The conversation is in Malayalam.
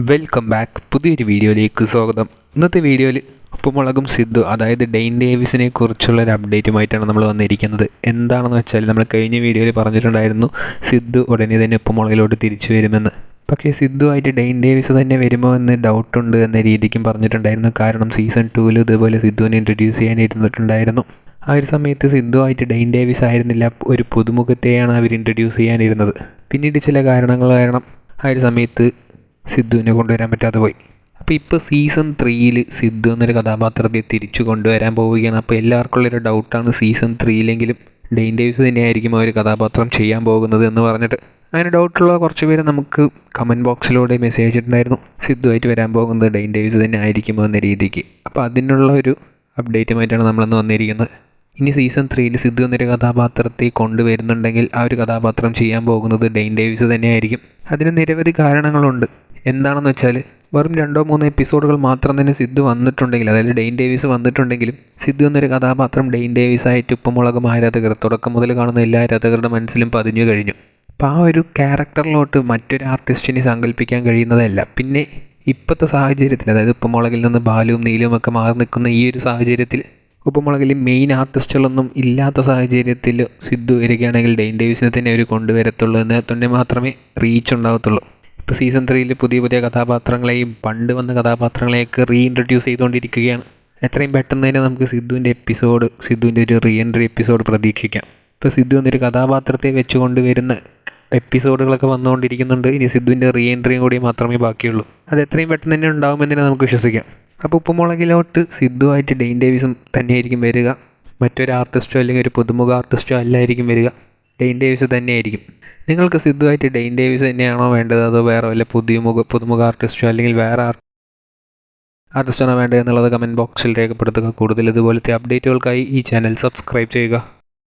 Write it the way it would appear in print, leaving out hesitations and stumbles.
Welcome back. പുതിയൊരു വീഡിയോയിലേക്ക് സ്വാഗതം. ഇന്നത്തെ വീഡിയോയിൽ ഉപ്പുമുളകും സിദ്ധു, അതായത് ഡെയിൻ ഡേവിസിനെ കുറിച്ചുള്ള ഒരു അപ്ഡേറ്റുമായിട്ടാണ് നമ്മൾ വന്നിരിക്കുന്നത്. എന്താണെന്ന് വെച്ചാൽ, നമ്മൾ കഴിഞ്ഞ വീഡിയോയിൽ പറഞ്ഞിട്ടുണ്ടായിരുന്നു സിദ്ധു ഉടനെ തന്നെ ഉപ്പുമുളകിലോട്ട് തിരിച്ചു വരുമെന്ന്. പക്ഷേ സിദ്ധു ആയിട്ട് ഡെയിൻ ഡേവിസ് തന്നെ വരുമോ എന്ന് ഡൗട്ടുണ്ട് എന്ന രീതിക്കും പറഞ്ഞിട്ടുണ്ടായിരുന്നു. കാരണം സീസൺ 2 ഇതുപോലെ സിദ്ധുവിനെ ഇൻട്രൊഡ്യൂസ് ചെയ്യാനിരുന്നിട്ടുണ്ടായിരുന്നു. ആ ഒരു സമയത്ത് സിദ്ധു ആയിട്ട് ഡെയിൻ ഡേവിസ് ആയിരുന്നില്ല, ഒരു പുതുമുഖത്തെയാണ് അവർ ഇൻട്രൊഡ്യൂസ് ചെയ്യാനിരുന്നത്. പിന്നീട് ചില കാരണങ്ങൾ കാരണം ആ ഒരു സമയത്ത് സിദ്ധുവിനെ കൊണ്ടുവരാൻ പറ്റാതെ പോയി. അപ്പോൾ ഇപ്പോൾ സീസൺ 3 സിദ്ധു എന്നൊരു കഥാപാത്രത്തെ തിരിച്ചു കൊണ്ടുവരാൻ പോവുകയാണ്. അപ്പോൾ എല്ലാവർക്കും ഉള്ളൊരു ഡൗട്ടാണ്, സീസൺ 3 ഡെയിൻ ഡേവിസ് തന്നെയായിരിക്കും ആ ഒരു കഥാപാത്രം ചെയ്യാൻ പോകുന്നത് എന്ന് പറഞ്ഞിട്ട്. അങ്ങനെ ഡൗട്ടുള്ള കുറച്ച് പേര് നമുക്ക് കമൻറ്റ് ബോക്സിലൂടെ മെസ്സേജ് അയച്ചിട്ടുണ്ടായിരുന്നു, സിദ്ധു ആയിട്ട് വരാൻ പോകുന്നത് ഡെയിൻ ഡേവിസ് തന്നെ ആയിരിക്കുമോ എന്ന രീതിക്ക്. അപ്പോൾ അതിനുള്ള ഒരു അപ്ഡേറ്റുമായിട്ടാണ് നമ്മളിന്ന് വന്നിരിക്കുന്നത്. ഇനി സീസൺ 3 സിദ്ധു എന്നൊരു കഥാപാത്രത്തെ കൊണ്ടുവരുന്നുണ്ടെങ്കിൽ ആ ഒരു കഥാപാത്രം ചെയ്യാൻ പോകുന്നത് ഡെയിൻ ഡേവിസ് തന്നെയായിരിക്കും. അതിന് നിരവധി കാരണങ്ങളുണ്ട്. എന്താണെന്ന് വെച്ചാൽ, വെറും 2-3 എപ്പിസോഡുകൾ മാത്രം തന്നെ സിദ്ധു വന്നിട്ടുണ്ടെങ്കിൽ, അതായത് ഡെയിൻ ഡേവിസ് വന്നിട്ടുണ്ടെങ്കിലും സിദ്ധു എന്നൊരു കഥാപാത്രം ഡെയിൻ ഡേവിസ് ആയിട്ട് ഉപ്പുമുളകും ആരാധകർ തുടക്കം മുതൽ കാണുന്ന എല്ലാ ആരാധകരുടെ മനസ്സിലും പതിഞ്ഞു കഴിഞ്ഞു. അപ്പോൾ ആ ഒരു ക്യാരക്ടറിലോട്ട് മറ്റൊരു ആർട്ടിസ്റ്റിനെ സങ്കല്പിക്കാൻ കഴിയുന്നതല്ല. പിന്നെ ഇപ്പോഴത്തെ സാഹചര്യത്തിൽ, അതായത് ഉപ്പുമുളകിൽ നിന്ന് ബാലുവും നീലുവും ഒക്കെ മാറി നിൽക്കുന്ന ഈ ഒരു സാഹചര്യത്തിൽ, ഉപ്പുമുളകിൽ മെയിൻ ആർട്ടിസ്റ്റുകളൊന്നും ഇല്ലാത്ത സാഹചര്യത്തിൽ സിദ്ധു വരികയാണെങ്കിൽ ഡെയിൻ ഡേവിസിനെ തന്നെ അവർ കൊണ്ടുവരത്തുള്ളൂ. എന്നാൽ തന്നെ മാത്രമേ റീച്ച് ഉണ്ടാകത്തുള്ളൂ. ഇപ്പോൾ സീസൺ 3 പുതിയ കഥാപാത്രങ്ങളെയും പണ്ട് വന്ന കഥാപാത്രങ്ങളെയൊക്കെ റീഇൻട്രൊഡ്യൂസ് ചെയ്തുകൊണ്ടിരിക്കുകയാണ്. എത്രയും പെട്ടെന്ന് തന്നെ നമുക്ക് സിദ്ധുവിൻ്റെ ഒരു റീ എൻട്രി എപ്പിസോഡ് പ്രതീക്ഷിക്കാം. ഇപ്പോൾ സിദ്ധു എന്നൊരു കഥാപാത്രത്തെ വെച്ച് കൊണ്ടുവരുന്ന എപ്പിസോഡുകളൊക്കെ വന്നുകൊണ്ടിരിക്കുന്നുണ്ട്. ഇനി സിദ്ധുവിൻ്റെ റീ എൻട്രിയും കൂടി മാത്രമേ ബാക്കിയുള്ളൂ. അത് എത്രയും പെട്ടെന്ന് തന്നെ ഉണ്ടാകുമെന്ന് തന്നെ നമുക്ക് വിശ്വസിക്കാം. അപ്പോൾ ഉപ്പുമുളകിലോട്ട് സിദ്ധു ആയിട്ട് ഡെയിൻ ഡേവിസും തന്നെയായിരിക്കും വരിക. മറ്റൊരു ആർട്ടിസ്റ്റോ അല്ലെങ്കിൽ ഒരു പുതുമുഖ ആർട്ടിസ്റ്റോ അല്ലായിരിക്കും വരിക, ഡെയിൻ ഡേവിസ് തന്നെയായിരിക്കും. നിങ്ങൾക്ക് സിദ്ധു ആയിട്ട് ഡെയിൻ ഡേവിസ് തന്നെയാണോ വേണ്ടത്, അതോ വേറെ വല്ല പുതുമുഖ ആർട്ടിസ്റ്റോ അല്ലെങ്കിൽ വേറെ ആർട്ടിസ്റ്റാണോ വേണ്ടത് എന്നുള്ളത് കമൻറ്റ് ബോക്സിൽ രേഖപ്പെടുത്തുക. കൂടുതൽ ഇതുപോലത്തെ അപ്ഡേറ്റുകൾക്കായി ഈ ചാനൽ സബ്സ്ക്രൈബ് ചെയ്യുക.